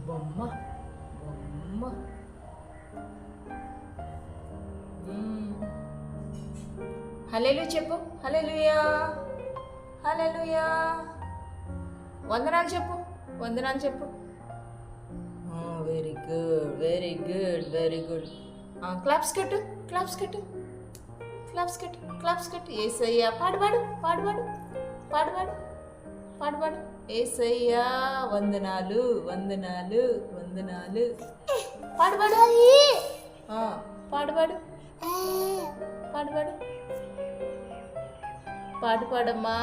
బొమ్మ బొమ్మ. హల్లెలూయా చెప్పు. హల్లెలూయా హల్లెలూయా. వందనాలు చెప్పు. వందనాలు చెప్పు. Very good very good very good. Claps కట్టు క్లాప్స్ కట్టు క్లాప్స్ కట్టు క్లాప్స్ కట్టు. యేసయ్యా పాడుబాడు పాడుబాడు పాడుబాడు పాడుబాడు. యేసయ్యా వందనాలు వందనాలు వందనాలు. పాడుబాడు పాడుబాడు పాడుబాడు. పాడు పాడమ్మా.